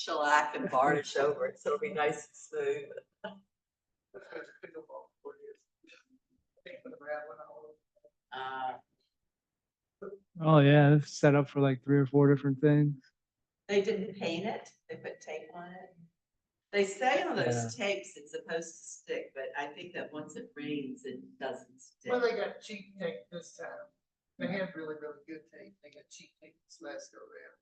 shellac and varnish over it, so it'll be nice and smooth. Uh, Oh yeah, it's set up for like 3 or 4 different things. They didn't paint it, they put tape on it. They say on those tapes it's supposed to stick, but I think that once it rains, it doesn't stick. Well, they got cheap tape this time. They had really, really good tape. They got cheap tape this last go around.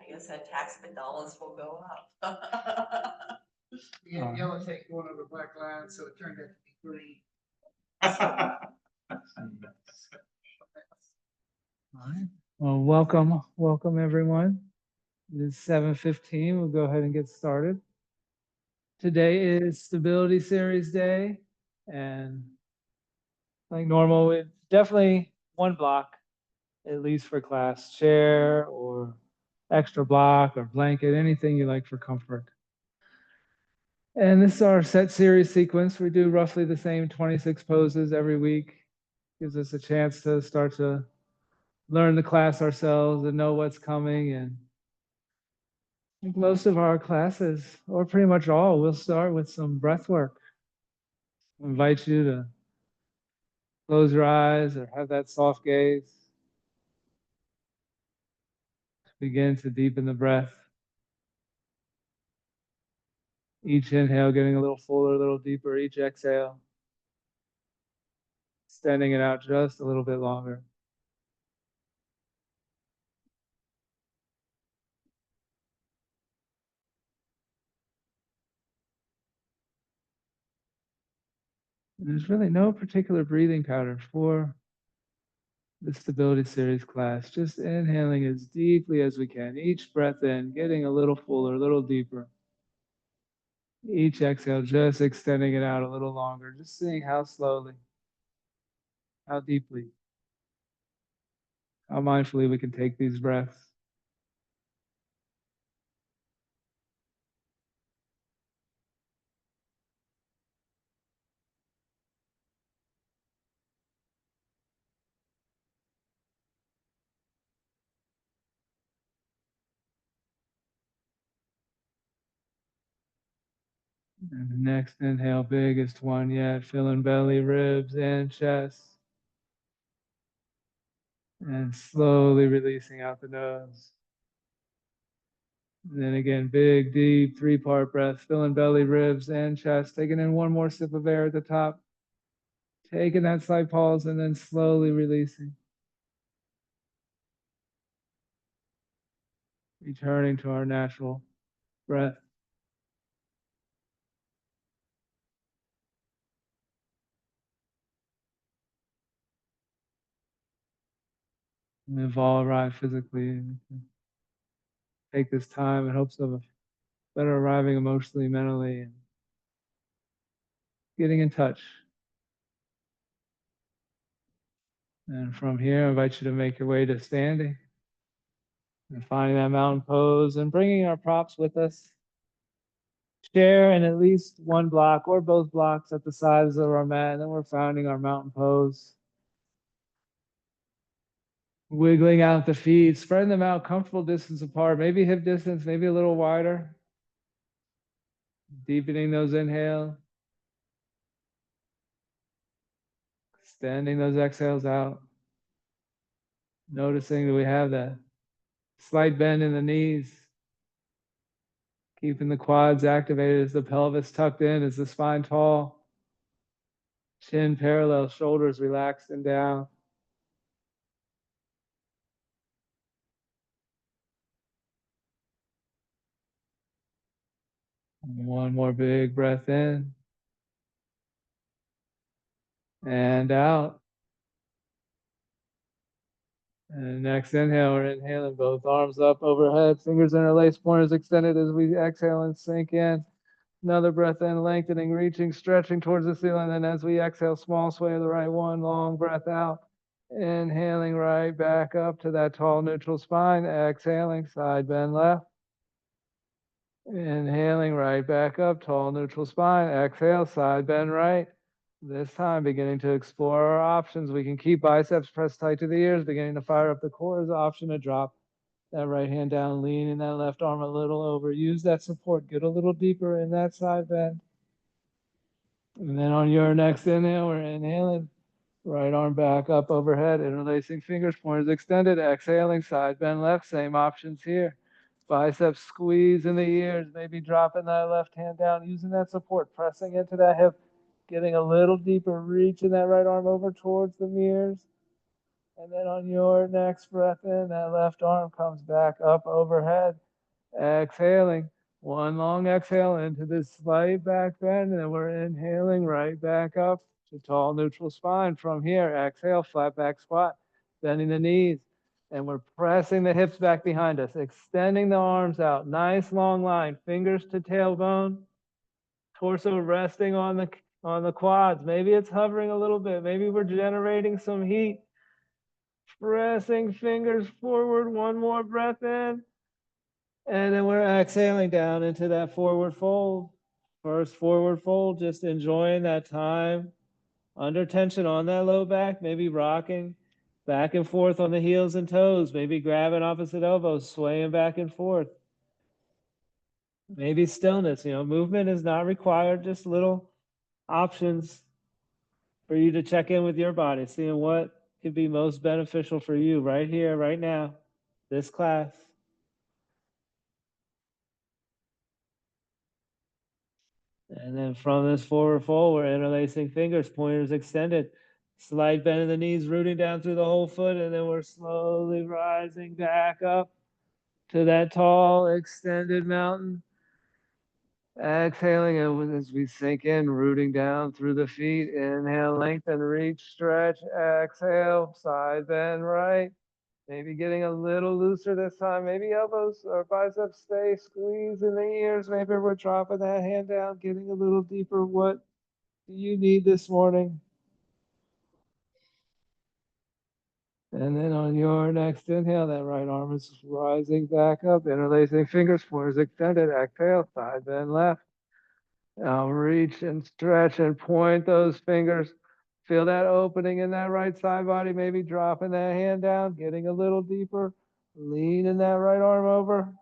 I guess that taxpayer dollars will go up. We had yellow tape going over black lines, so it turned out to be green. All right. Well, welcome everyone. It is 7:15. We'll go ahead and get started. Today is Stability Series Day, and like normal, it's definitely one block, at least for class, chair or extra block or blanket, anything you like for comfort. And this is our set series sequence. We do roughly the same 26 poses every week. Gives us a chance to start to learn the class ourselves and know what's coming. And I think most of our classes, or pretty much all, will start with some breath work. I invite you to close your eyes or have that soft gaze. Begin to deepen the breath. Each inhale getting a little fuller, a little deeper. Each exhale, extending it out just a little bit longer. And there's really no particular breathing pattern for the Stability Series class. Just inhaling as deeply as we can. Each breath in, getting a little fuller, a little deeper. Each exhale, just extending it out a little longer. Just seeing how slowly, how deeply, how mindfully we can take these breaths. And the next inhale, biggest one yet, filling belly, ribs, and chest. And slowly releasing out the nose. And then again, big, deep, 3-part breath, filling belly, ribs, and chest. Taking in one more sip of air at the top. Taking that slight pause and then slowly releasing. Returning to our natural breath. And we've all arrived physically. Take this time in hopes of better arriving emotionally, mentally, and getting in touch. And from here, I invite you to make your way to standing and finding that mountain pose and bringing our props with us. Chair in at least one block or both blocks at the sides of our mat, and then we're finding our mountain pose. Wiggling out the feet, spreading them out comfortable distance apart, maybe hip distance, maybe a little wider. Deepening those inhales. Extending those exhales out. Noticing that we have that slight bend in the knees. Keeping the quads activated as the pelvis tucked in, as the spine tall. Chin parallel, shoulders relaxed and down. One more big breath in. And out. And next inhale, we're inhaling both arms up overhead, fingers interlaced, pointers extended as we exhale and sink in. Another breath in, lengthening, reaching, stretching towards the ceiling. And as we exhale, small sway of the right one, long breath out. Inhaling right back up to that tall neutral spine. Exhaling, side bend left. Inhaling right back up, tall neutral spine. Exhale, side bend right. This time, beginning to explore our options. We can keep biceps pressed tight to the ears, beginning to fire up the core as an option to drop That right hand down, leaning that left arm a little over. Use that support. Get a little deeper in that side bend. And then on your next inhale, we're inhaling. Right arm back up overhead, interlacing fingers, pointers extended, exhaling, side bend left, same options here. Biceps squeeze in the ears, maybe dropping that left hand down, using that support, pressing into that hip, getting a little deeper, reaching that right arm over towards the mirrors. And then on your next breath in, that left arm comes back up overhead, exhaling. One long exhale into this slight back bend, and then we're inhaling right back up to tall neutral spine. From here, exhale, flat back squat, bending the knees, and we're pressing the hips back behind us, extending the arms out. Nice long line, fingers to tailbone, torso resting on the quads. Maybe it's hovering a little bit. Maybe we're generating some heat. Pressing fingers forward, one more breath in. And then we're exhaling down into that forward fold. First forward fold, just enjoying that time under tension on that low back, maybe rocking back and forth on the heels and toes, maybe grabbing opposite elbows, swaying back and forth. Maybe stillness, movement is not required, just little options for you to check in with your body, seeing what could be most beneficial for you right here, right now, this class. And then from this forward fold, we're interlacing fingers, pointers extended, slight bend in the knees, rooting down through the whole foot, and then we're slowly rising back up to that tall, extended mountain. Exhaling as we sink in, rooting down through the feet. Inhale, lengthen, reach, stretch. Exhale, side bend right. Maybe getting a little looser this time. Maybe elbows or biceps stay squeezed in the ears. Maybe we're dropping that hand down, getting a little deeper. What do you need this morning? And then on your next inhale, that right arm is rising back up, interlacing fingers, pointers extended. Exhale, side bend left. Now reach and stretch and point those fingers. Feel that opening in that right side body, maybe dropping that hand down, getting a little deeper, leaning that right arm over.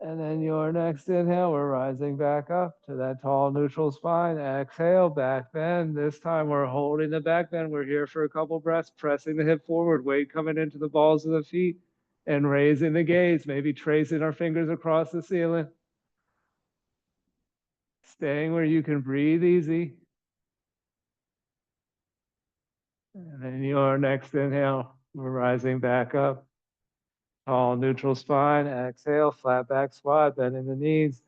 And then your next inhale, we're rising back up to that tall neutral spine. Exhale, back bend. This time we're holding the back bend. We're here for a couple breaths, pressing the hip forward, weight coming into the balls of the feet, and raising the gaze, maybe tracing our fingers across the ceiling. Staying where you can breathe easy. And then your next inhale, we're rising back up. Tall neutral spine. Exhale, flat back squat, bending the knees.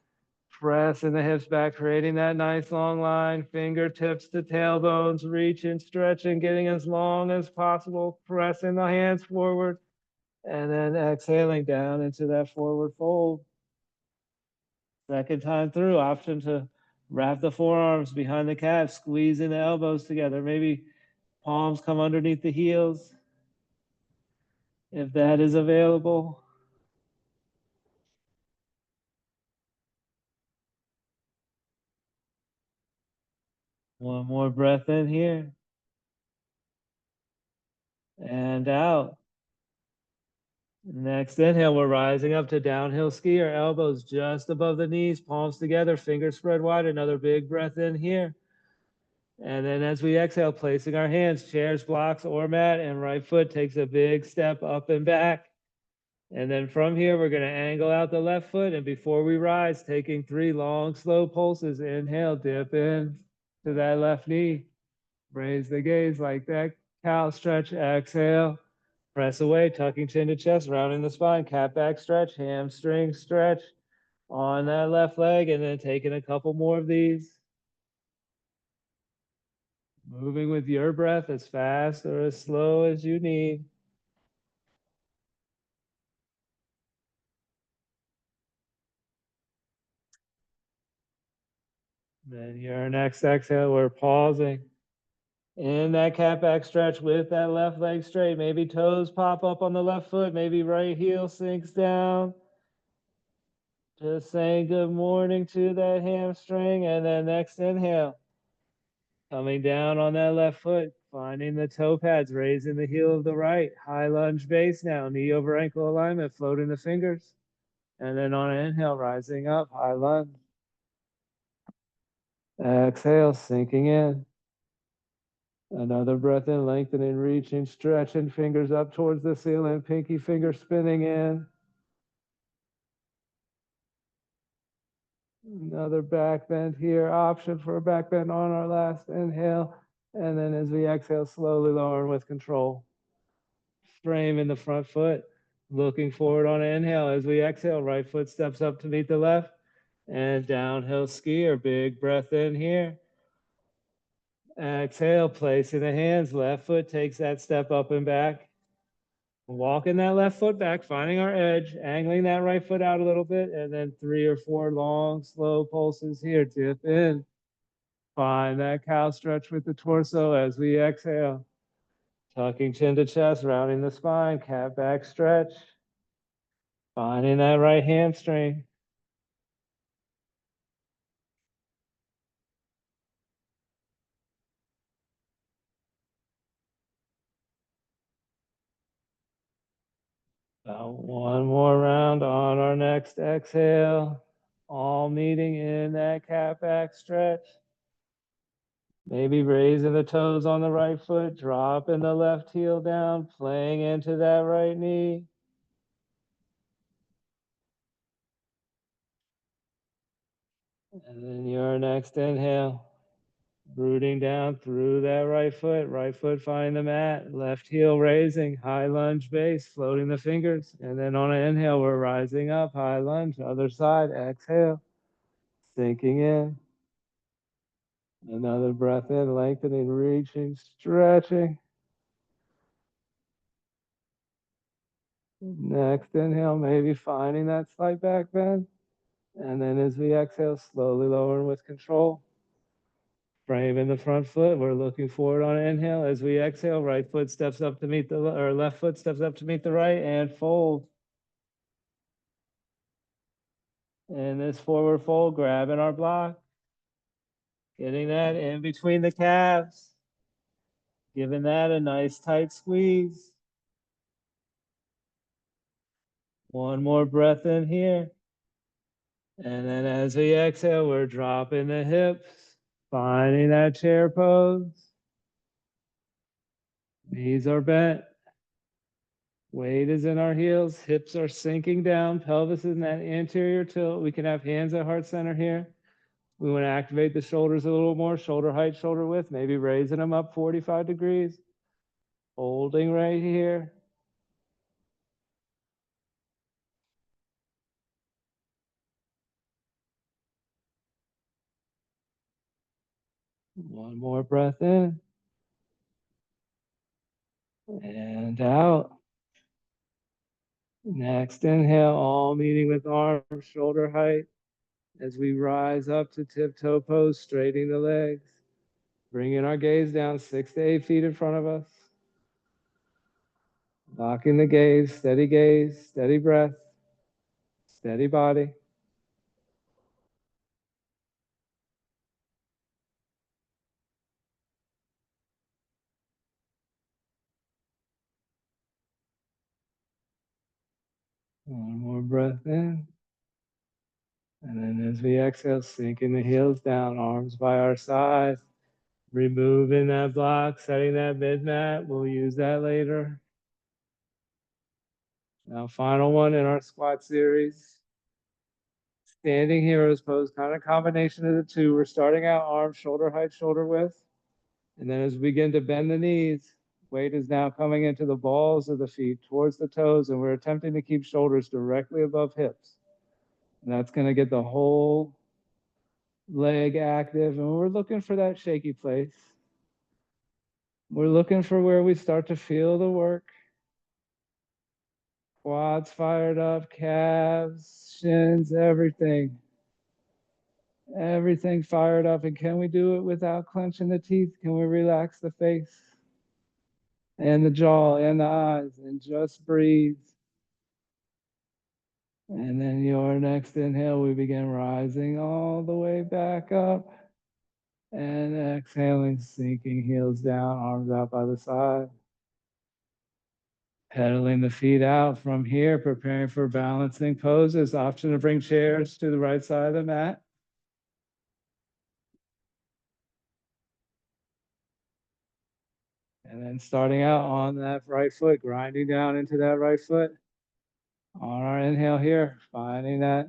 Pressing the hips back, creating that nice long line. Fingertips to tailbones, reaching, stretching, getting as long as possible. Pressing the hands forward. And then exhaling down into that forward fold. Second time through, option to wrap the forearms behind the calves, squeezing the elbows together. Maybe palms come underneath the heels, if that is available. One more breath in here. And out. Next inhale, we're rising up to downhill skier, elbows just above the knees, palms together, fingers spread wide. Another big breath in here. And then as we exhale, placing our hands, chairs, blocks, or mat, and right foot takes a big step up and back. And then from here, we're going to angle out the left foot. And before we rise, taking 3 long, slow pulses. Inhale, dip in to that left knee. Raise the gaze like that. Cow stretch, exhale. Press away, tucking chin to chest, rounding the spine, cat back stretch, hamstring stretch on that left leg, and then taking a couple more of these. Moving with your breath as fast or as slow as you need. Then your next exhale, we're pausing. In that cat back stretch with that left leg straight. Maybe toes pop up on the left foot. Maybe right heel sinks down. Just saying good morning to that hamstring. And then next inhale. Coming down on that left foot. finding the toe pads, raising the heel of the right, high lunge base now, knee over ankle alignment, floating the fingers. And then on an inhale, rising up, high lunge. Exhale, sinking in. Another breath in, lengthening, reaching, stretching, fingers up towards the ceiling, pinky finger spinning in. Another back bend here, option for a back bend on our last inhale. And then as we exhale, slowly lowering with control. Frame in the front foot, looking forward on an inhale. As we exhale, right foot steps up to meet the left. And downhill skier, big breath in here. Exhale, placing the hands, left foot takes that step up and back. Walking that left foot back, finding our edge, angling that right foot out a little bit, and then 3 or 4 long, slow pulses here. Dip in. Find that cow stretch with the torso as we exhale. Tucking chin to chest, rounding the spine, cat back stretch. Finding that right hamstring. About one more round on our next exhale. All meeting in that cat back stretch. Maybe raising the toes on the right foot, dropping the left heel down, playing into that right knee. And then your next inhale, rooting down through that right foot finding the mat, left heel raising, high lunge base, floating the fingers. And then on an inhale, we're rising up, high lunge, other side, exhale, sinking in. Another breath in, lengthening, reaching, stretching. Next inhale, maybe finding that slight back bend. And then as we exhale, slowly lowering with control. Frame in the front foot. We're looking forward on inhale. As we exhale, right foot steps up to meet the, or left foot steps up to meet the right and fold. And this forward fold, grabbing our block. Getting that in between the calves. Giving that a nice tight squeeze. One more breath in here. And then as we exhale, we're dropping the hips, finding that chair pose. Knees are bent. Weight is in our heels, hips are sinking down, pelvis is in that anterior tilt. We can have hands at heart center here. We want to activate the shoulders a little more, shoulder height, shoulder width, maybe raising them up 45 degrees. Holding right here. One more breath in. And out. Next inhale, all meeting with arms, shoulder height. As we rise up to tiptoe pose, straightening the legs. Bringing our gaze down 6 to 8 feet in front of us. Locking the gaze, steady breath, steady body. One more breath in. And then as we exhale, sinking the heels down, arms by our side. Removing that block, setting that mid mat. We'll use that later. Now, final one in our squat series. Standing heroes pose, kind of combination of the two. We're starting out arms, shoulder height, shoulder width. And then as we begin to bend the knees, weight is now coming into the balls of the feet towards the toes, and we're attempting to keep shoulders directly above hips. And that's going to get the whole leg active, and we're looking for that shaky place. We're looking for where we start to feel the work. Quads fired up, calves, shins, everything. Everything fired up. And can we do it without clenching the teeth? Can we relax the face and the jaw and the eyes and just breathe? And then your next inhale, we begin rising all the way back up. And exhaling, sinking heels down, arms out by the side. Pedaling the feet out from here, preparing for balancing poses. Option to bring chairs to the right side of the mat. And then starting out on that right foot, grinding down into that right foot. On our inhale here, finding that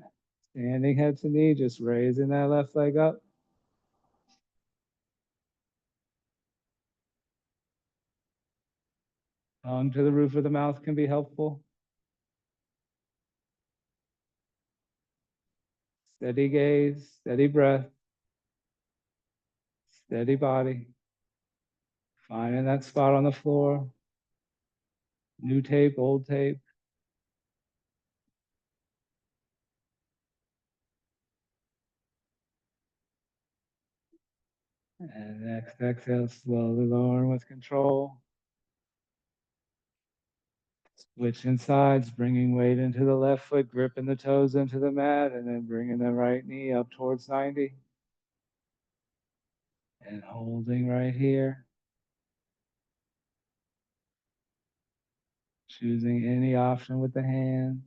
standing head to knee, just raising that left leg up. Tongue to the roof of the mouth can be helpful. Steady gaze, steady breath, steady body. Finding that spot on the floor. New tape, old tape. And next exhale, slowly lowering with control. Switching sides, bringing weight into the left foot, gripping the toes into the mat, and then bringing the right knee up towards 90. And holding right here. Choosing any option with the hand.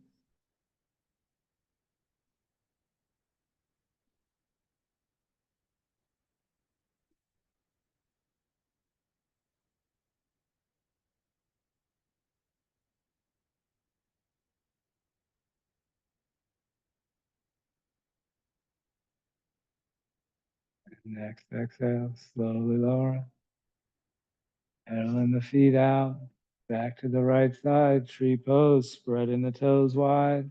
Next exhale, slowly lowering. Pedaling the feet out. Back to the right side, tree pose, spreading the toes wide.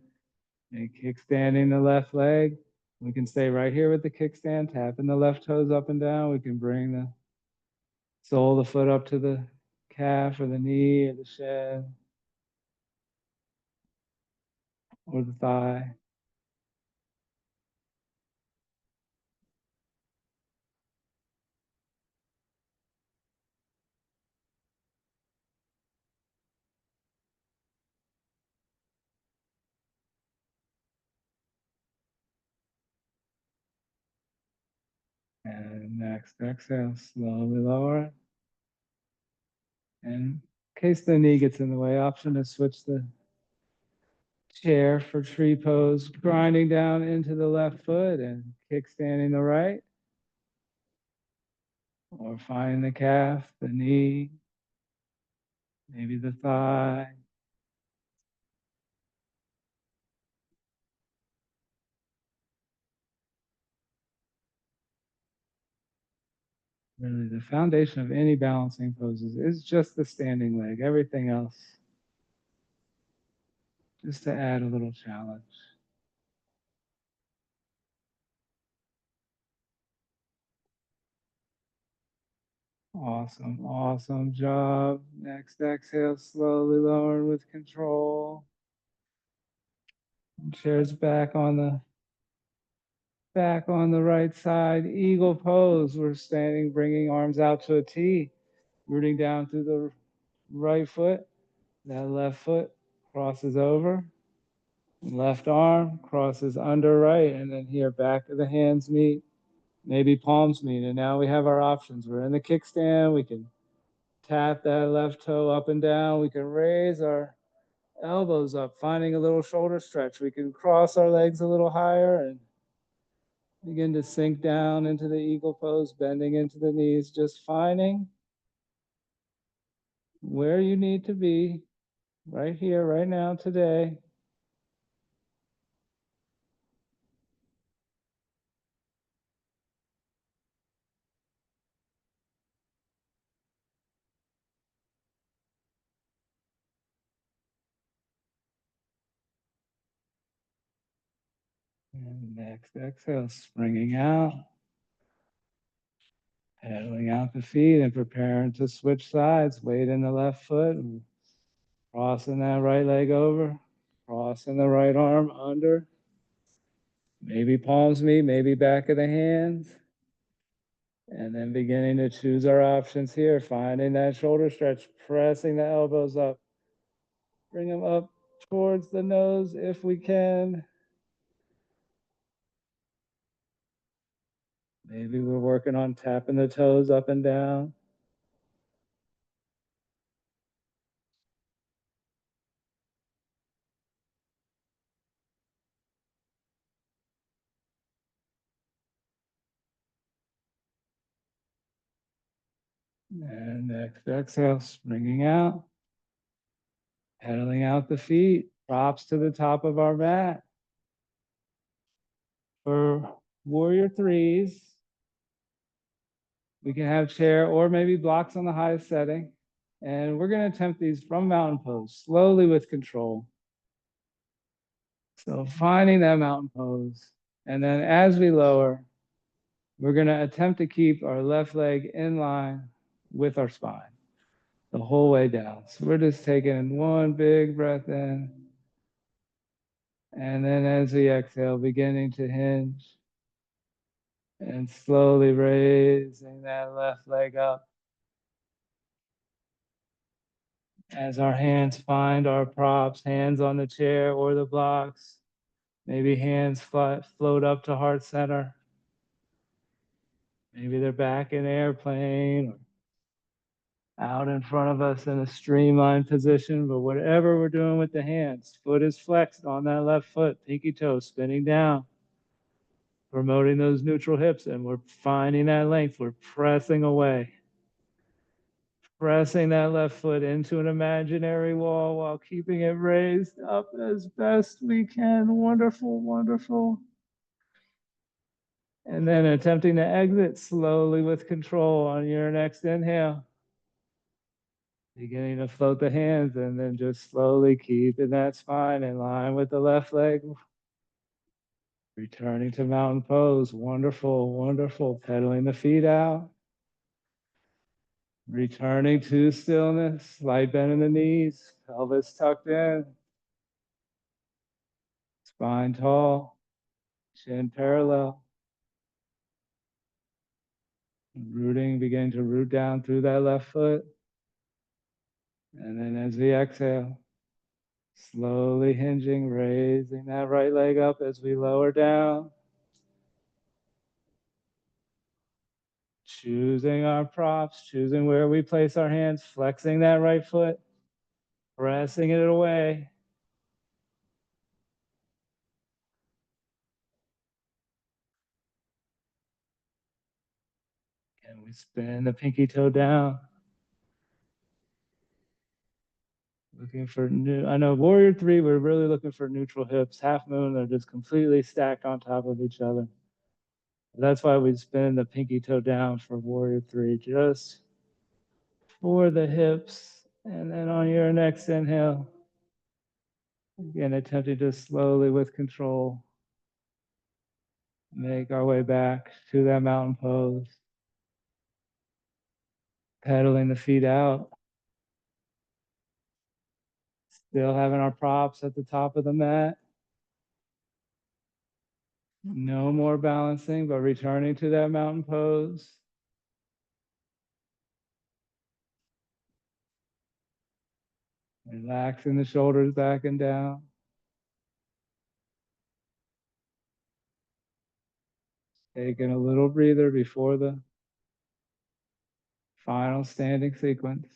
And kickstanding the left leg. We can stay right here with the kickstand, tapping the left toes up and down. We can bring the sole of the foot up to the calf or the knee or the shin or the thigh. And next exhale, slowly lower. And in case the knee gets in the way, option to switch the chair for tree pose, grinding down into the left foot and kickstanding the right. Or finding the calf, the knee, maybe the thigh. Really, the foundation of any balancing poses is just the standing leg. Everything else, just to add a little challenge. Awesome, awesome job. Next exhale, slowly lowering with control. Chairs back on the right side. Eagle pose. We're standing, bringing arms out to a T, rooting down through the right foot. That left foot crosses over. Left arm crosses under right, and then here back of the hands meet, maybe palms meet. And now we have our options. We're in the kickstand. We can tap that left toe up and down. We can raise our elbows up, finding a little shoulder stretch. We can cross our legs a little higher and begin to sink down into the eagle pose, bending into the knees, just finding where you need to be right here, right now, today. And next exhale, springing out, pedaling out the feet and preparing to switch sides. Weight in the left foot, and crossing that right leg over, crossing the right arm under. Maybe palms meet, maybe back of the hands. And then beginning to choose our options here, finding that shoulder stretch, pressing the elbows up. Bring them up towards the nose if we can. Maybe we're working on tapping the toes up and down. And next exhale, springing out, pedaling out the feet, props to the top of our mat. For warrior threes, we can have chair or maybe blocks on the highest setting. And we're going to attempt these from mountain pose, slowly with control. So finding that mountain pose. And then as we lower, we're going to attempt to keep our left leg in line with our spine the whole way down. So we're just taking one big breath in. And then as we exhale, beginning to hinge and slowly raising that left leg up. As our hands find our props, hands on the chair or the blocks, maybe hands float up to heart center. Maybe they're back in airplane or out in front of us in a streamlined position, but whatever we're doing with the hands, foot is flexed on that left foot, pinky toe spinning down, promoting those neutral hips, and we're finding that length. We're pressing away, pressing that left foot into an imaginary wall while keeping it raised up as best we can. Wonderful, wonderful. And then attempting to exit slowly with control on your next inhale. Beginning to float the hands and then just slowly keeping that spine in line with the left leg. Returning to mountain pose. Wonderful, wonderful. Pedaling the feet out. Returning to stillness. Light bend in the knees. Pelvis tucked in. Spine tall. Chin parallel. Rooting, beginning to root down through that left foot. And then as we exhale, slowly hinging, raising that right leg up as we lower down. Choosing our props, choosing where we place our hands, flexing that right foot, pressing it away. And we spin the pinky toe down. Looking for new, I know warrior three, we're really looking for neutral hips. Half moon, they're just completely stacked on top of each other. That's why we spin the pinky toe down for warrior three, just for the hips. And then on your next inhale, again, attempting to slowly with control, make our way back to that mountain pose. Pedaling the feet out. Still having our props at the top of the mat. No more balancing, but returning to that mountain pose. Relaxing the shoulders back and down. Taking a little breather before the final standing sequence.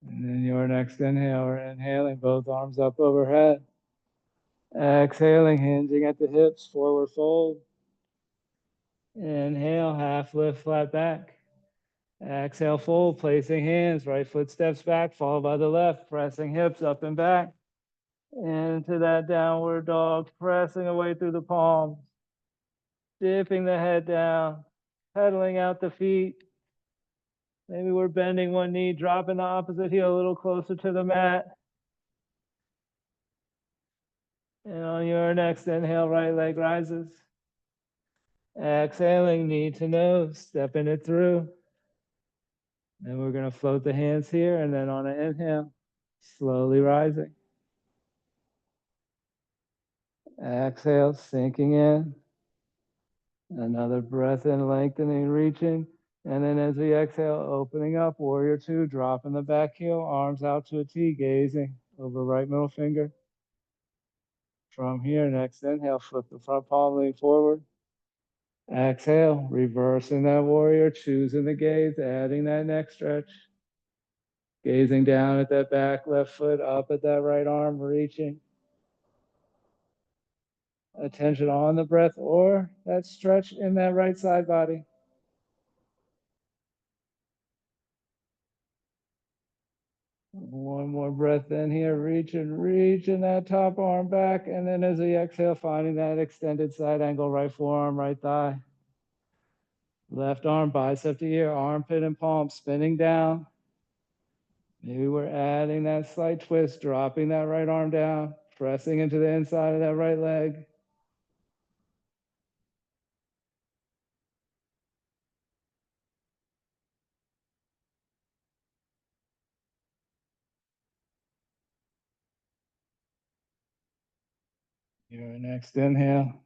And then your next inhale, we're inhaling, both arms up overhead. Exhaling, hinging at the hips, forward fold. Inhale, half lift, flat back. Exhale, fold, placing hands, right foot steps back, followed by the left, pressing hips up and back. Into that downward dog, pressing away through the palms. Dipping the head down, pedaling out the feet. Maybe we're bending one knee, dropping the opposite heel a little closer to the mat. And on your next inhale, right leg rises. Exhaling, knee to nose, stepping it through. And we're going to float the hands here, and then on an inhale, slowly rising. Exhale, sinking in. Another breath in, lengthening, reaching. And then as we exhale, opening up, warrior two, dropping the back heel, arms out to a T, gazing over right middle finger. From here, next inhale, flip the front palm, lean forward. Exhale, reversing that warrior, choosing the gaze, adding that neck stretch. Gazing down at that back left foot, up at that right arm, reaching. Attention on the breath or that stretch in that right side body. One more breath in here, reaching that top arm back. And then as we exhale, finding that extended side angle, right forearm, right thigh. Left arm, bicep to ear, armpit and palm spinning down. Maybe we're adding that slight twist, dropping that right arm down, pressing into the inside of that right leg. Your next inhale,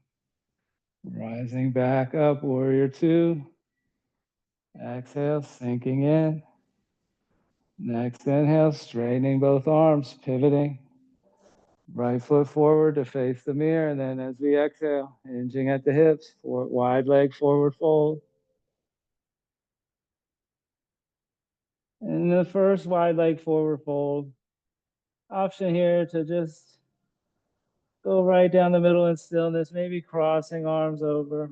rising back up, warrior two. Exhale, sinking in. Next inhale, straightening both arms, pivoting. Right foot forward to face the mirror. And then as we exhale, hinging at the hips, wide leg forward fold. In the first wide leg forward fold, option here to just go right down the middle in stillness, maybe crossing arms over.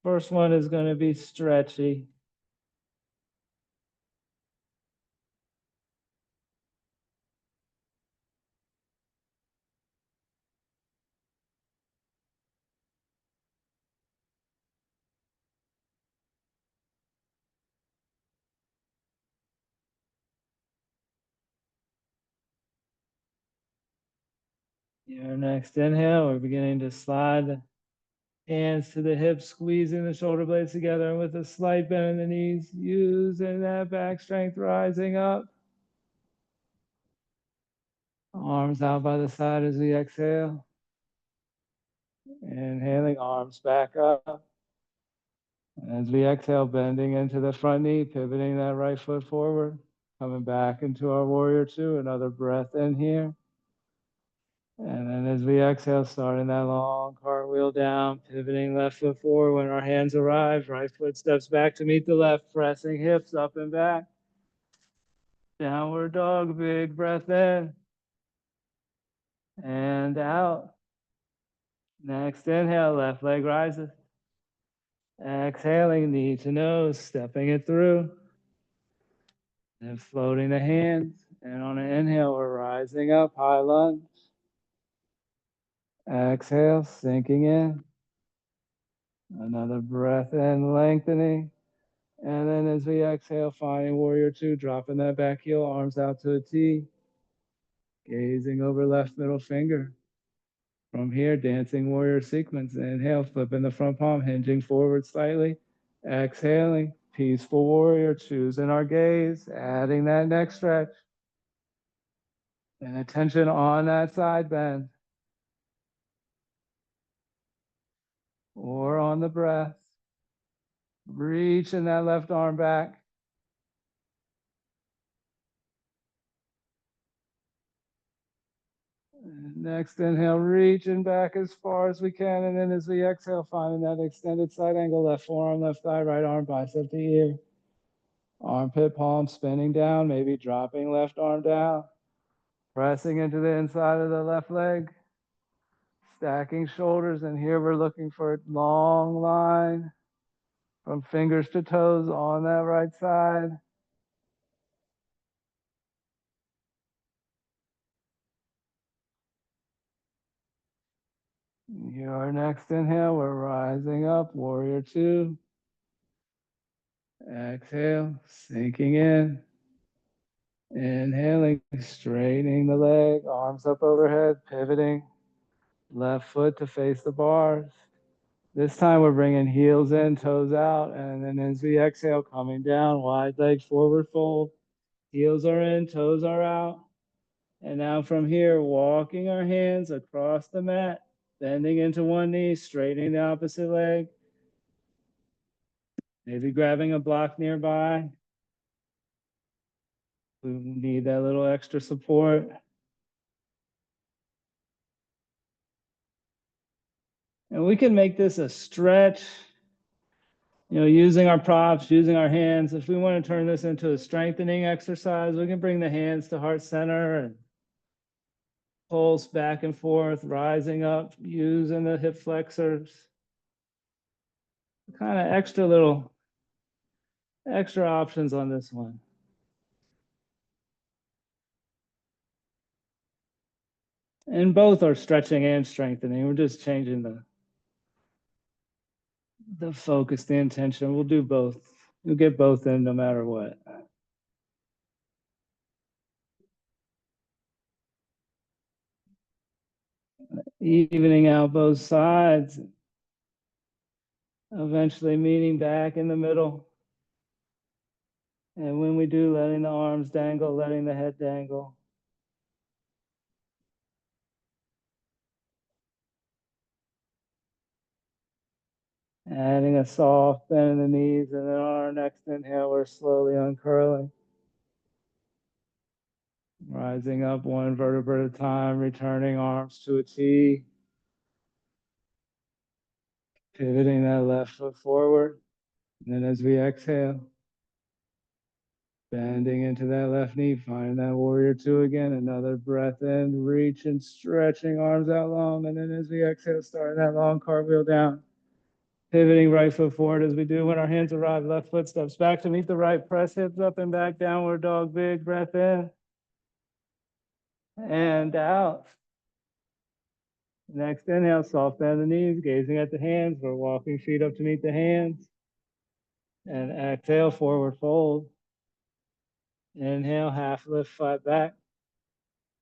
First one is going to be stretchy. Your next inhale, we're beginning to slide the hands to the hips, squeezing the shoulder blades together, and with a slight bend in the knees, using that back strength, rising up. Arms out by the side as we exhale. Inhaling, arms back up. As we exhale, bending into the front knee, pivoting that right foot forward, coming back into our warrior two, another breath in here. And then as we exhale, starting that long cartwheel down, pivoting left foot forward. When our hands arrive, right foot steps back to meet the left, pressing hips up and back. Downward dog, big breath in and out. Next inhale, left leg rises. Exhaling, knee to nose, stepping it through. And floating the hands. And on an inhale, we're rising up, high lunge. Exhale, sinking in. Another breath in, lengthening. And then as we exhale, finding warrior two, dropping that back heel, arms out to a T. Gazing over left middle finger. From here, dancing warrior sequence. Inhale, flipping the front palm, hinging forward slightly. Exhaling, peaceful warrior, choosing our gaze, adding that neck stretch. And attention on that side bend. Or on the breath. Reaching that left arm back. Next inhale, reaching back as far as we can. And then as we exhale, finding that extended side angle, left forearm, left thigh, right arm, bicep to ear. Armpit palm spinning down, maybe dropping left arm down. Pressing into the inside of the left leg. Stacking shoulders. And here we're looking for a long line from fingers to toes on that right side. Your next inhale, we're rising up, warrior two. Exhale, sinking in. Inhaling, straightening the leg, arms up overhead, pivoting. Left foot to face the bars. This time we're bringing heels in, toes out. And then as we exhale, coming down, wide leg forward fold. Heels are in, toes are out. And now from here, walking our hands across the mat, bending into one knee, straightening the opposite leg. Maybe grabbing a block nearby. We need that little extra support. And we can make this a stretch, using our props, using our hands. If we want to turn this into a strengthening exercise, we can bring the hands to heart center and pulse back and forth, rising up, using the hip flexors. Kind of extra options on this one. And both are stretching and strengthening. We're just changing the focus, the intention. We'll do both. We'll get both in no matter what. Evening out both sides. Eventually meeting back in the middle. And when we do, letting the arms dangle, letting the head dangle. Adding a soft bend in the knees, and then on our next inhale, we're slowly uncurling. Rising up one vertebra at a time, returning arms to a T. Pivoting that left foot forward. And then as we exhale, bending into that left knee, find that warrior two again. Another breath in, reach and stretching arms out long. And then as we exhale, starting that long cartwheel down. Pivoting right foot forward as we do when our hands arrive. Left foot steps back to meet the right. Press hips up and back, downward dog, big breath in. And out. Next inhale, soft bend the knees, gazing at the hands. We're walking feet up to meet the hands. And exhale, forward fold. Inhale, half lift, flat back.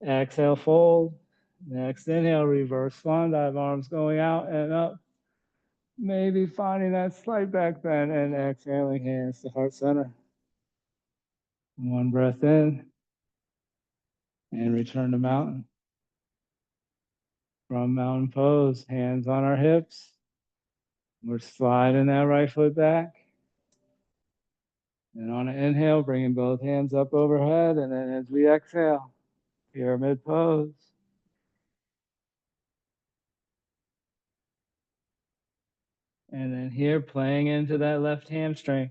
Exhale, fold. Next inhale, reverse swan dive, arms going out and up. Maybe finding that slight back bend and exhaling, hands to heart center. One breath in and return to mountain. From mountain pose, hands on our hips. We're sliding that right foot back. And on an inhale, bringing both hands up overhead. And then as we exhale, pyramid pose. And then here, playing into that left hamstring.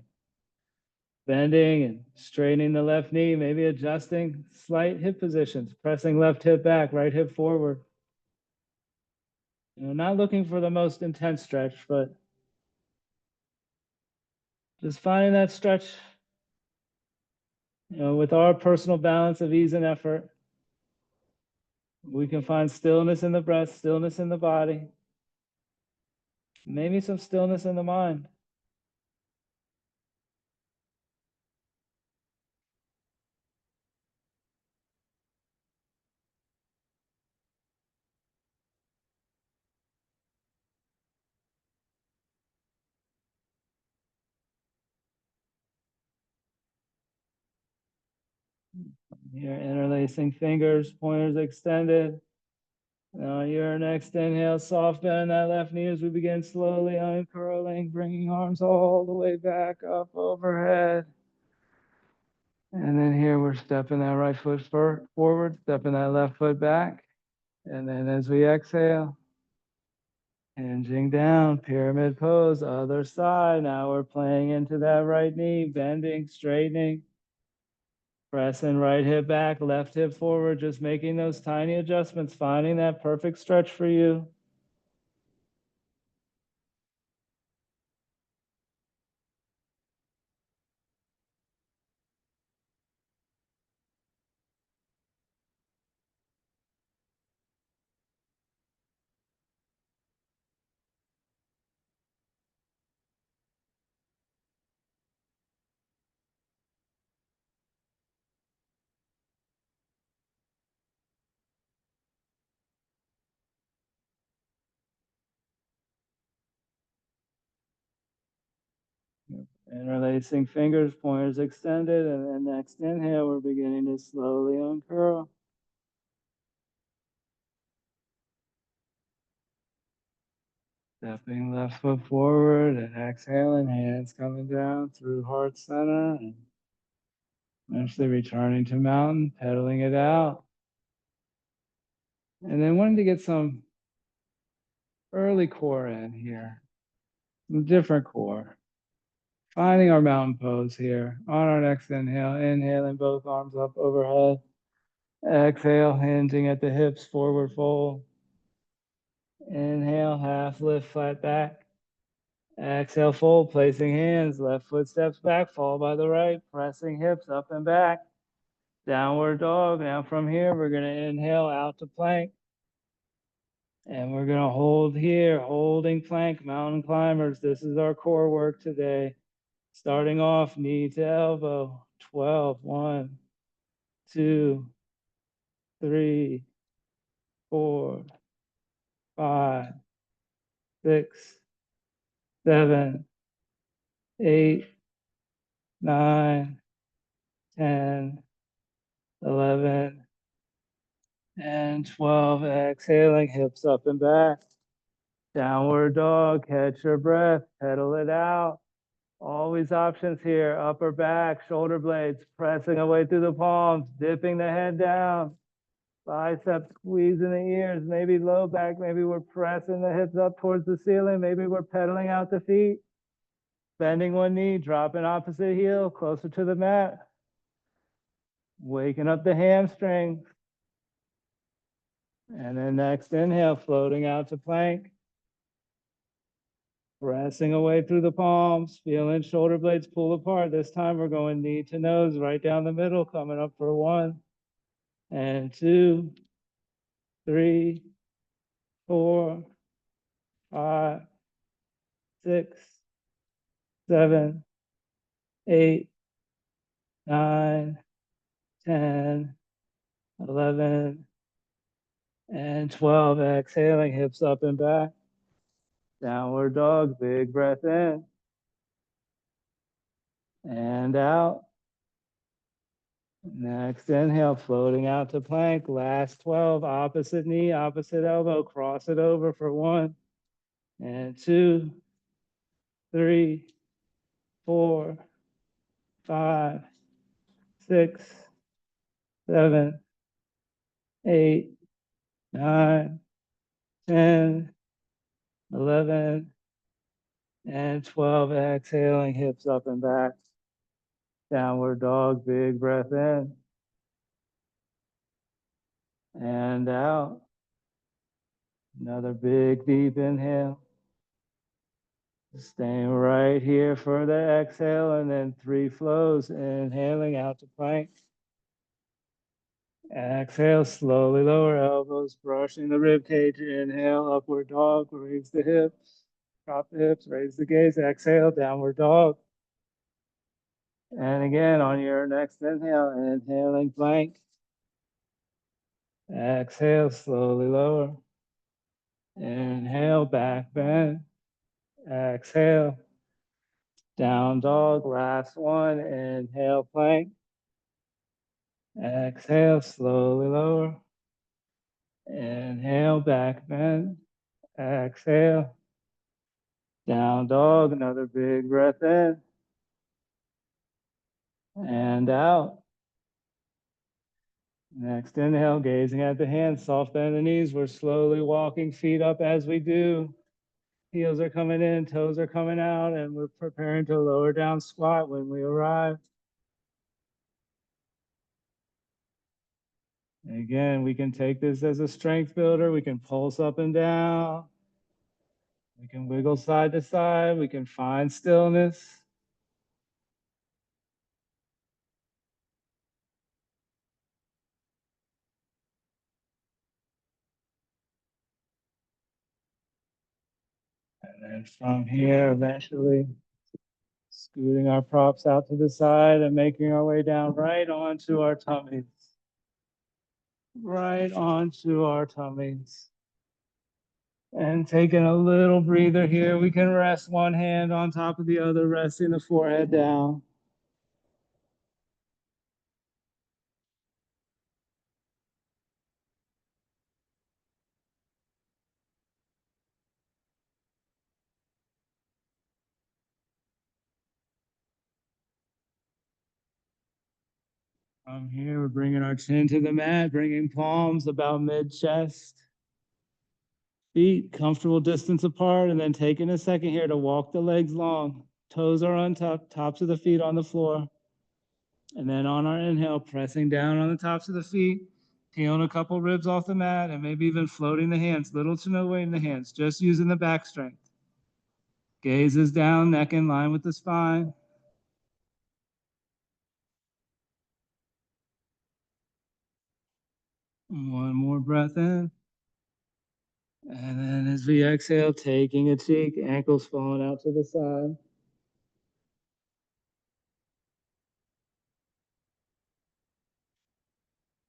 Bending and straightening the left knee, maybe adjusting slight hip positions, pressing left hip back, right hip forward. Not looking for the most intense stretch, but just finding that stretch, with our personal balance of ease and effort. We can find stillness in the breath, stillness in the body, maybe some stillness in the mind. Here, interlacing fingers, pointers extended. Now your next inhale, soft bend that left knee as we begin slowly uncurling, bringing arms all the way back up overhead. And then here we're stepping that right foot forward, stepping that left foot back. And then as we exhale, hinging down, pyramid pose, other side. Now we're playing into that right knee, bending, straightening. Pressing right hip back, left hip forward, just making those tiny adjustments, finding that perfect stretch for you. Interlacing fingers, pointers extended, and then next inhale, we're beginning to slowly uncurl. Stepping left foot forward and exhaling, hands coming down through heart center and eventually returning to mountain, pedaling it out. And then wanting to get some early core in here. Different core. Finding our mountain pose here. On our next inhale, inhaling both arms up overhead. Exhale, hinging at the hips, forward fold. Inhale, half lift, flat back. Exhale, fold, placing hands, left foot steps back, fall by the right, pressing hips up and back. Downward dog. Now from here, we're going to inhale out to plank. And we're going to hold here, holding plank, mountain climbers. This is our core work today. Starting off, knee to elbow, 12, 1, 2, 3, 4, 5, 6, 7, 8, 9, 10, 11, and 12. Exhaling, hips up and back. Downward dog, catch your breath, pedal it out. Always options here, upper back, shoulder blades, pressing away through the palms, dipping the head down, biceps squeezing the ears, maybe low back, maybe we're pressing the hips up towards the ceiling, maybe we're pedaling out the feet, bending one knee, dropping opposite heel, closer to the mat, waking up the hamstrings. And then next inhale, floating out to plank. Pressing away through the palms, feeling shoulder blades pull apart. This time we're going knee to nose, right down the middle, coming up for 1, and 2, 3, 4, 5, 6, 7, 8, 9, 10, 11, and 12. Exhaling, hips up and back. Downward dog, big breath in and out. Next inhale, floating out to plank. Last 12, opposite knee, opposite elbow. Cross it over for 1, and 2, 3, 4, 5, 6, 7, 8, 9, 10, 11, and 12. Exhaling, hips up and back. Downward dog, big breath in and out. Another big deep inhale. Staying right here for the exhale, and then 3 flows. Inhaling out to plank. Exhale, slowly lower elbows, brushing the rib cage. Inhale, upward dog, raise the hips, drop the hips, raise the gaze. Exhale, downward dog. And again, on your next inhale, inhaling plank. Exhale, slowly lower. Inhale, back bend. Exhale, down dog. Last one, inhale, plank. Exhale, slowly lower. Inhale, back bend. Exhale, down dog. Another big breath in and out. Next inhale, gazing at the hands, soft bend the knees. We're slowly walking feet up as we do. Heels are coming in, toes are coming out, and we're preparing to lower down squat when we arrive. Again, we can take this as a strength builder. We can pulse up and down. We can wiggle side to side. We can find stillness. And then from here, eventually scooting our props out to the side and making our way down right onto our tummies. Right onto our tummies. And taking a little breather here, we can rest one hand on top of the other, resting the forehead down. From here, we're bringing our chin to the mat, bringing palms about mid-chest. Feet comfortable distance apart, and then taking a second here to walk the legs long. Toes are on top, tops of the feet on the floor. And then on our inhale, pressing down on the tops of the feet, peeling a couple ribs off the mat, and maybe even floating the hands, little to no weight in the hands, just using the back strength. Gaze is down, neck in line with the spine. One more breath in. And then as we exhale, taking a cheek, ankles falling out to the side.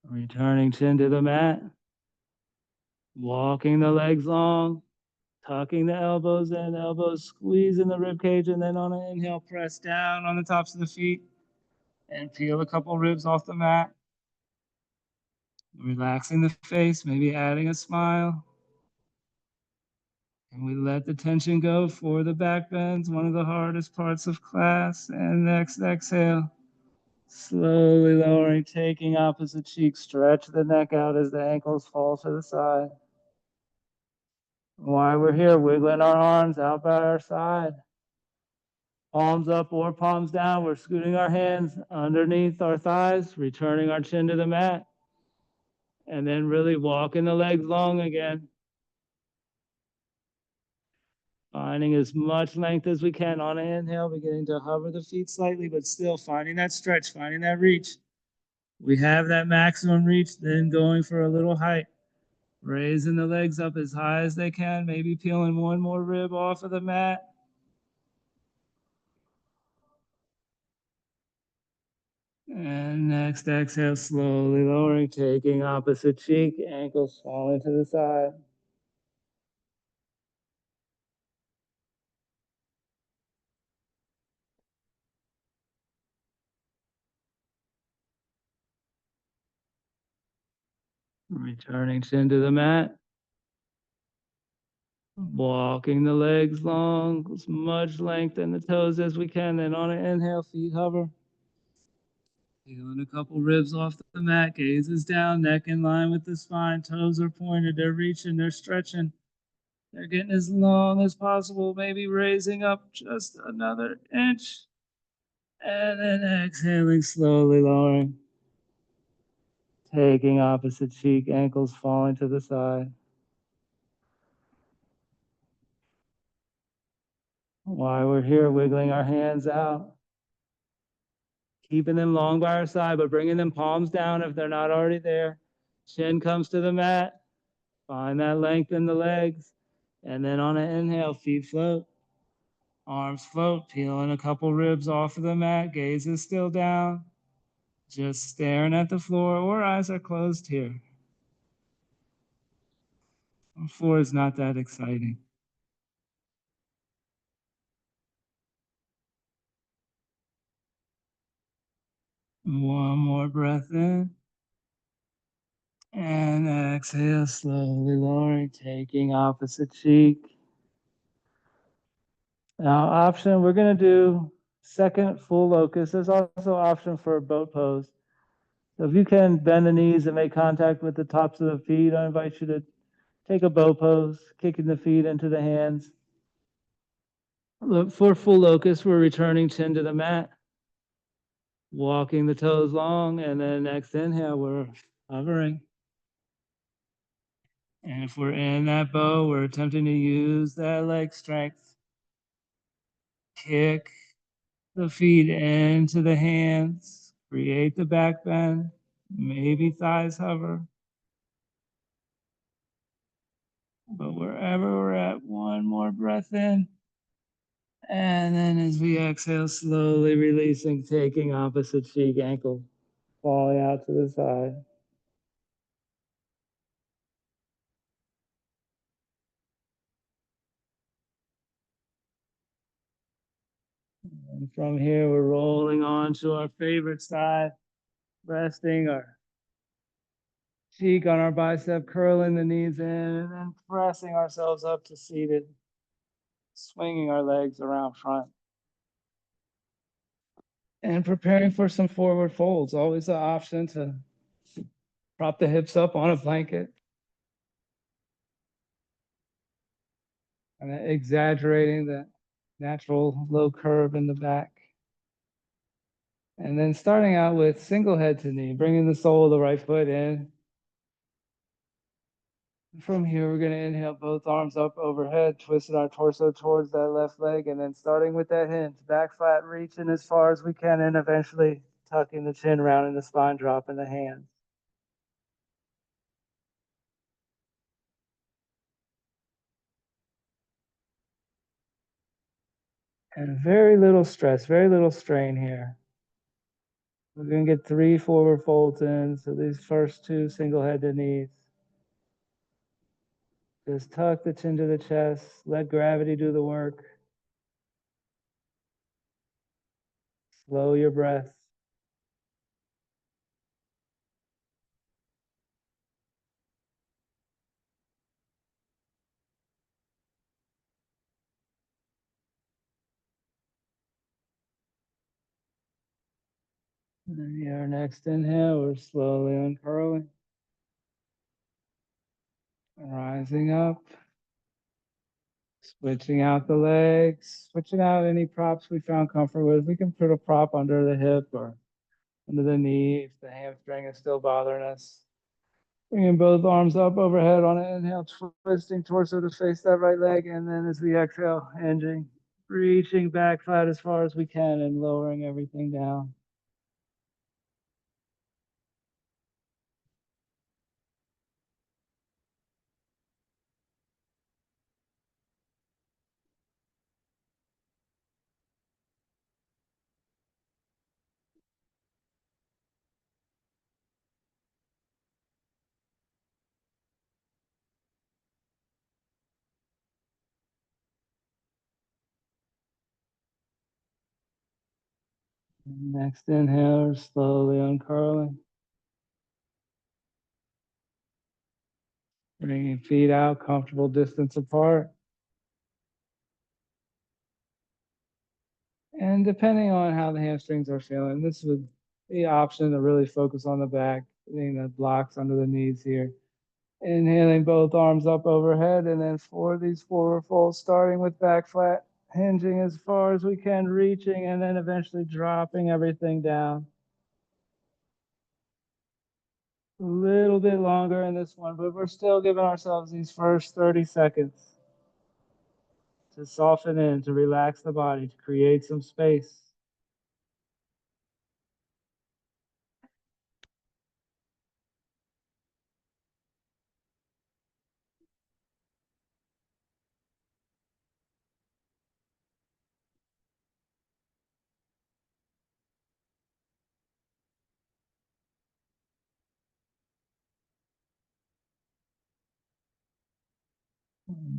Returning chin to the mat. Walking the legs long, tucking the elbows in, elbows squeezing the rib cage, and then on an inhale, press down on the tops of the feet and peel a couple ribs off the mat. Relaxing the face, maybe adding a smile. And we let the tension go for the back bends, one of the hardest parts of class. And next exhale, slowly lowering, taking opposite cheek, stretch the neck out as the ankles fall to the side. While we're here, wiggling our arms out by our side. Palms up or palms down. We're scooting our hands underneath our thighs, returning our chin to the mat. And then really walking the legs long again. Finding as much length as we can on an inhale, beginning to hover the feet slightly, but still finding that stretch, finding that reach. We have that maximum reach, then going for a little height. Raising the legs up as high as they can, maybe peeling one more rib off of the mat. And next exhale, slowly lowering, taking opposite cheek, ankles falling to the side. Returning chin to the mat. Walking the legs long, as much length in the toes as we can. Then on an inhale, feet hover. Peeling a couple ribs off the mat, gaze is down, neck in line with the spine, toes are pointed, they're reaching, they're stretching. They're getting as long as possible, maybe raising up just another inch. And then exhaling, slowly lowering. Taking opposite cheek, ankles falling to the side. While we're here, wiggling our hands out. Keeping them long by our side, but bringing them palms down if they're not already there. Chin comes to the mat. Find that length in the legs. And then on an inhale, feet float. Arms float, peeling a couple ribs off of the mat. Gaze is still down. Just staring at the floor, or eyes are closed here. The floor is not that exciting. One more breath in. And exhale, slowly lowering, taking opposite cheek. Now, option, we're going to do second full locust. There's also option for a boat pose. So if you can bend the knees and make contact with the tops of the feet, I invite you to take a bow pose, kicking the feet into the hands. Look, for full locust, we're returning chin to the mat, walking the toes long, and then next inhale, we're hovering. And if we're in that bow, we're attempting to use that leg strength. Kick the feet into the hands, create the back bend, maybe thighs hover. But wherever we're at, one more breath in. And then as we exhale, slowly releasing, taking opposite cheek, ankle falling out to the side. And from here, we're rolling on to our favorite side, resting our cheek on our bicep, curling the knees in, and then pressing ourselves up to seated, swinging our legs around front. And preparing for some forward folds, always an option to prop the hips up on a blanket. kind of exaggerating the natural low curve in the back. And then starting out with single head to knee, bringing the sole of the right foot in. From here, we're going to inhale both arms up overhead, twisting our torso towards that left leg, and then starting with that hinge, back flat, reaching as far as we can, and eventually tucking the chin, rounding the spine, dropping the hands. And very little stress, very little strain here. We're going to get 3 forward folds in, so these first 2 single-headed knees. Just tuck the chin to the chest, let gravity do the work. Slow your breath. And then your next inhale, we're slowly uncurling. Rising up. Switching out the legs, switching out any props we found comfort with. We can put a prop under the hip or under the knee if the hamstring is still bothering us. Bringing both arms up overhead on an inhale, twisting torso to face that right leg. And then as we exhale, hinging, reaching back flat as far as we can and lowering everything down. Next inhale, slowly uncurling. Bringing feet out, comfortable distance apart. And depending on how the hamstrings are feeling, this would be an option to really focus on the back, getting the blocks under the knees here. Inhaling both arms up overhead, and then for these forward folds, starting with back flat, hinging as far as we can, reaching, and then eventually dropping everything down. A little bit longer in this one, but we're still giving ourselves these first 30 seconds to soften in, to relax the body, to create some space.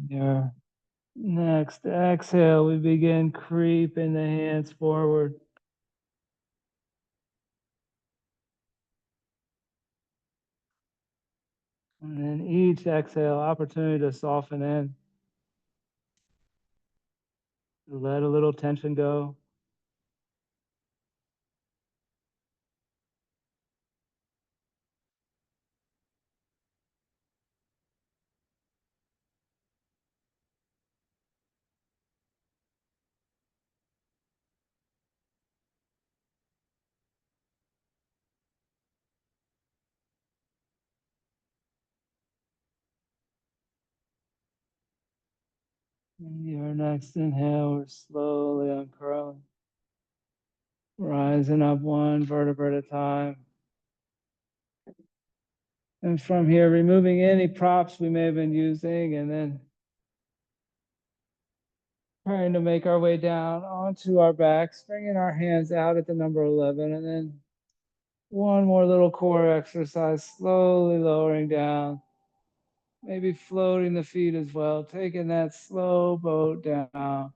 Your next exhale, we begin creeping the hands forward. And then each exhale, opportunity to soften in. Let a little tension go. And your next inhale, we're slowly uncurling. Rising up one vertebra at a time. And from here, removing any props we may have been using, and then trying to make our way down onto our backs, bringing our hands out at the number 11, and then one more little core exercise, slowly lowering down, maybe floating the feet as well, taking that slow boat down.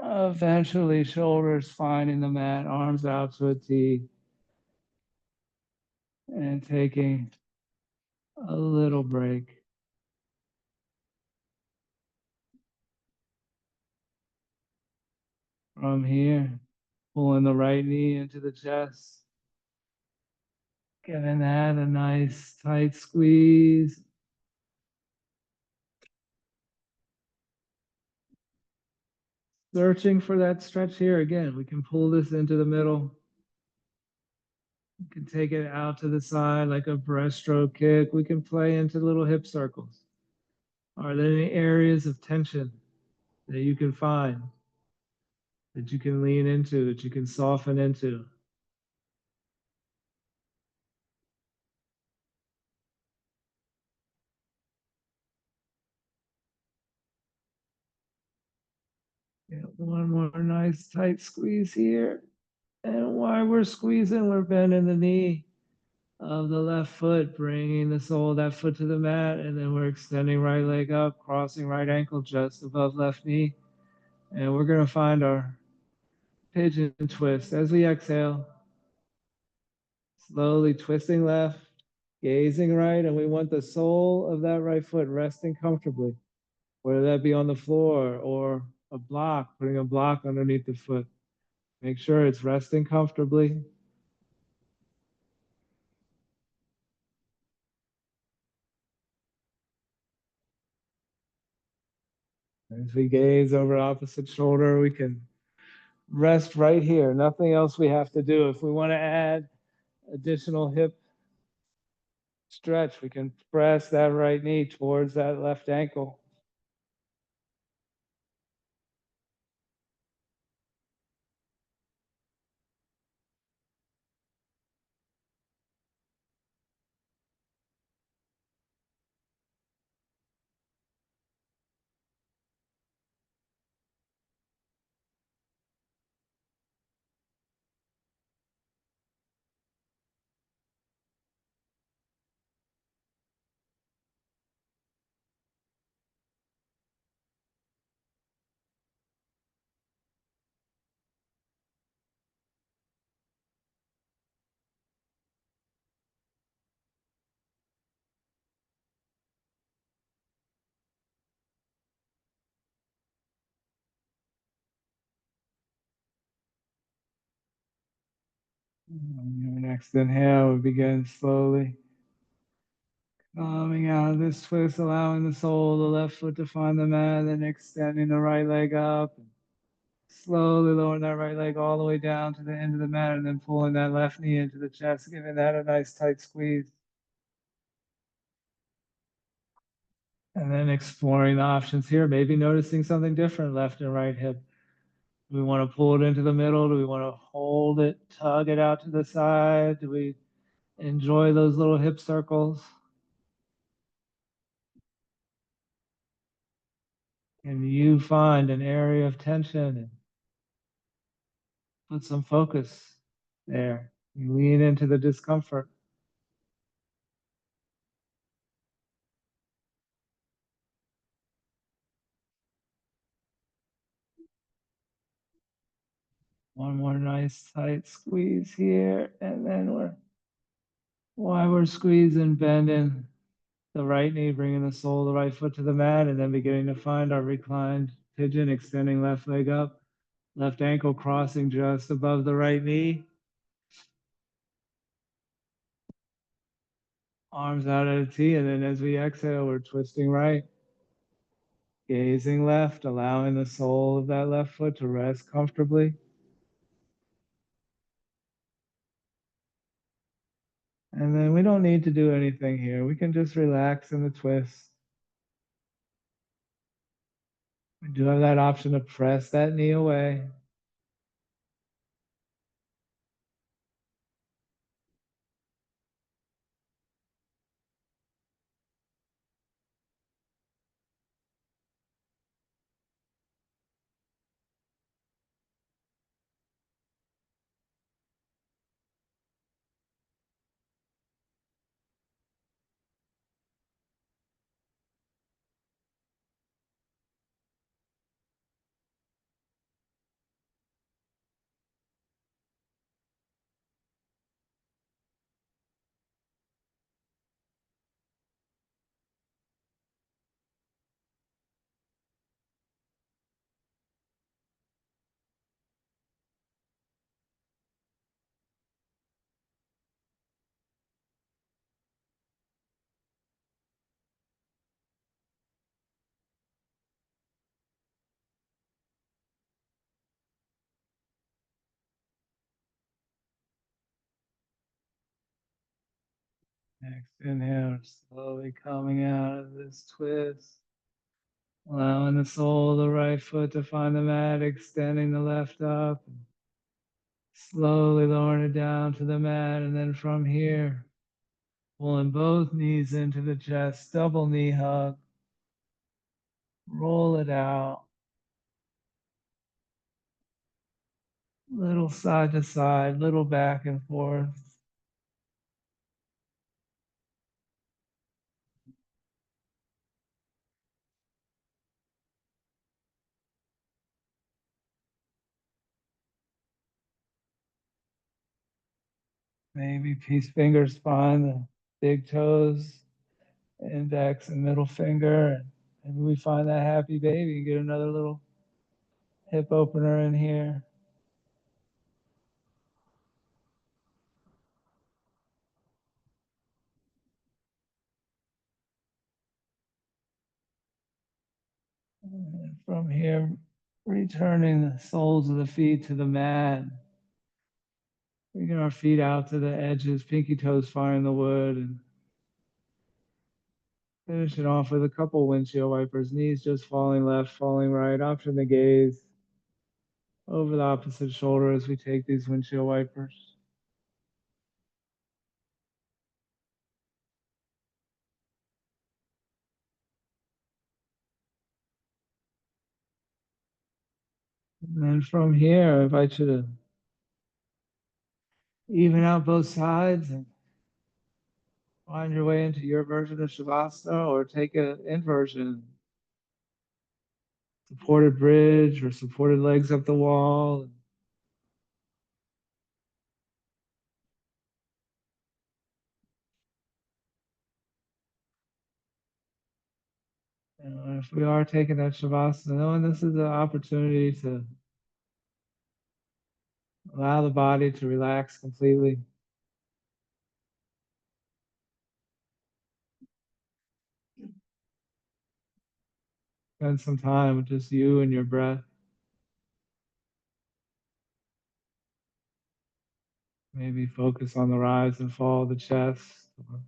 Eventually, shoulders finding the mat, arms out to a T, and taking a little break. From here, pulling the right knee into the chest, giving that a nice tight squeeze. Searching for that stretch here again. We can pull this into the middle. We can take it out to the side like a breaststroke kick. We can play into little hip circles. Are there any areas of tension that you can find, that you can lean into, that you can soften into? Yeah, one more nice tight squeeze here. And while we're squeezing, we're bending the knee of the left foot, bringing the sole of that foot to the mat, and then we're extending right leg up, crossing right ankle just above left knee. And we're going to find our pigeon twist as we exhale, slowly twisting left, gazing right, and we want the sole of that right foot resting comfortably, whether that be on the floor or a block, putting a block underneath the foot. Make sure it's resting comfortably. As we gaze over opposite shoulder, we can rest right here. Nothing else we have to do. If we want to add additional hip stretch, we can press that right knee towards that left ankle. On your next inhale, we begin slowly coming out of this twist, allowing the sole of the left foot to find the mat, then extending the right leg up. Slowly lowering that right leg all the way down to the end of the mat, and then pulling that left knee into the chest, giving that a nice tight squeeze. And then exploring the options here, maybe noticing something different left and right hip. Do we want to pull it into the middle? Do we want to hold it, tug it out to the side? Do we enjoy those little hip circles? Can you find an area of tension and put some focus there? You lean into the discomfort. One more nice tight squeeze here, and then while we're squeezing, bending the right knee, bringing the sole of the right foot to the mat, and then beginning to find our reclined pigeon, extending left leg up, left ankle crossing just above the right knee. Arms out at a T, and then as we exhale, we're twisting right, gazing left, allowing the sole of that left foot to rest comfortably. And then we don't need to do anything here. We can just relax in the twist. We do have that option to press that knee away. Next inhale, slowly coming out of this twist. Allowing the sole of the right foot to find the mat, extending the left up. Slowly lowering it down to the mat, and then from here, pulling both knees into the chest, double knee hug. Roll it out. Little side to side, little back and forth. Maybe peace fingers find the big toes, index and middle finger. And maybe we find that happy baby and get another little hip opener in here. And from here, returning the soles of the feet to the mat. Bringing our feet out to the edges, pinky toes finding the wood, and finishing off with a couple windshield wipers, knees just falling left, falling right, option the gaze over the opposite shoulder as we take these windshield wipers. And then from here, I invite you to even out both sides and find your way into your version of Shavasana, or take an inversion. Supported bridge or supported legs up the wall. And if we are taking that Shavasana, knowing this is an opportunity to allow the body to relax completely. Spend some time with just you and your breath. Maybe focus on the rise and fall of the chest, or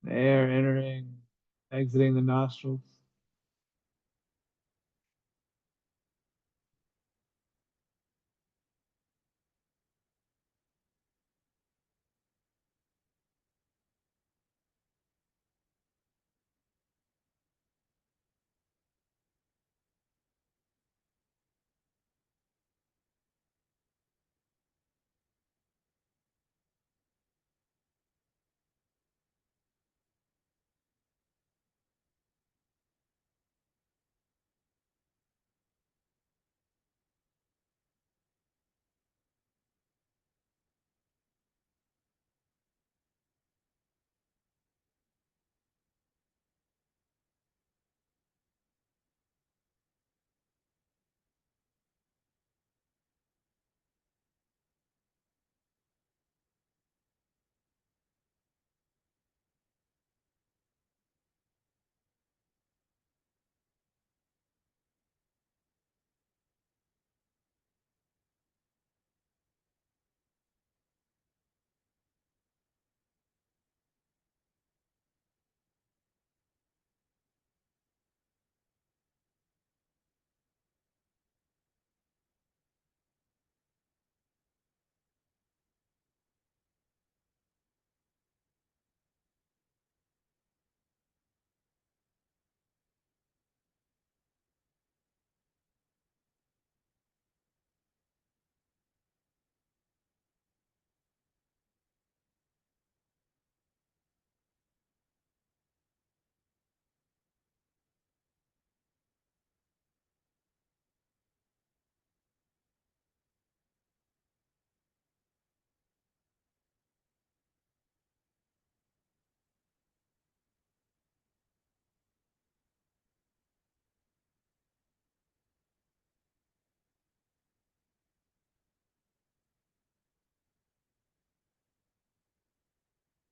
the air entering, exiting the nostrils.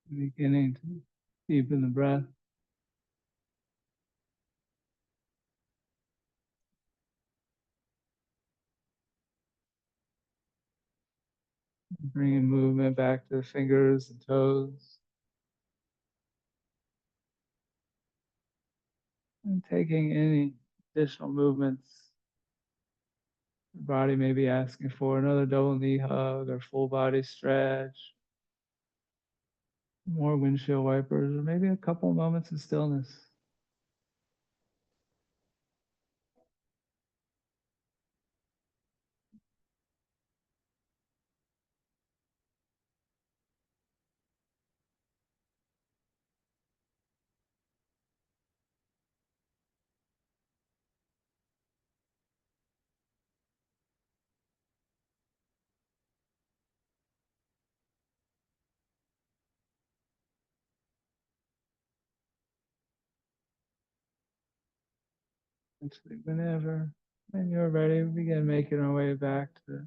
Beginning to deepen the breath. Bringing movement back to the fingers and toes. And taking any additional movements your body may be asking for, another double knee hug or full body stretch, more windshield wipers, or maybe a couple moments of stillness. Actually, whenever, when you're ready, we begin making our way back to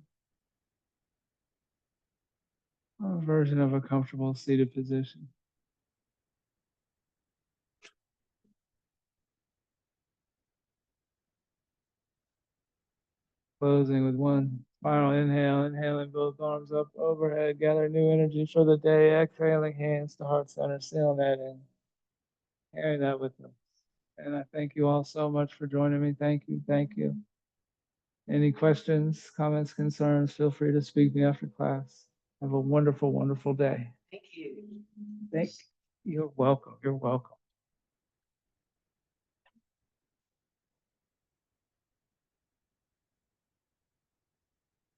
a version of a comfortable seated position. Closing with one final inhale, inhaling both arms up overhead, gather new energy for the day, exhaling hands to heart center, seal that in, carry that with us. And I thank you all so much for joining me. Thank you, thank you. Any questions, comments, concerns, feel free to speak to me after class. Have a wonderful, wonderful day. Thank you. You're welcome. You're welcome.